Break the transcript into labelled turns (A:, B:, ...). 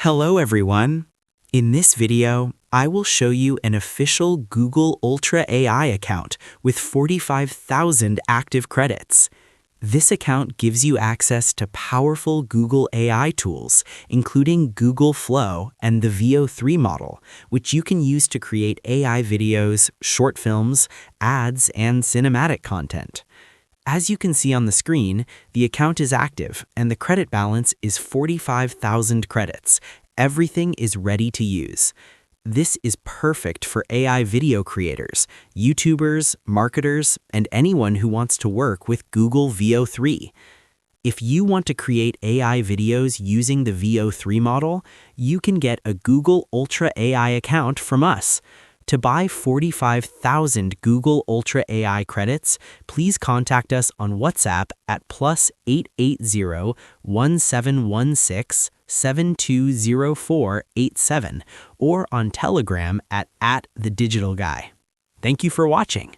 A: Hello everyone. In this video, I will show you an official Google Ultra AI account with 45,000 active credits. This account gives you access to powerful Google AI tools, including Google Flow and the VO3 model, which you can use to create AI videos, short films, ads, and cinematic content. As you can see on the screen, the account is active and the credit balance is 45,000 credits. Everything is ready to use. This is perfect for AI video creators, YouTubers, marketers, and anyone who wants to work with Google VO3. If you want to create AI videos using the VO3 model, you can get a Google Ultra AI account from us. To buy 45,000 Google Ultra AI credits, please contact us on WhatsApp at +880 1716 720487 or on Telegram at @thedigitalguy. Thank you for watching.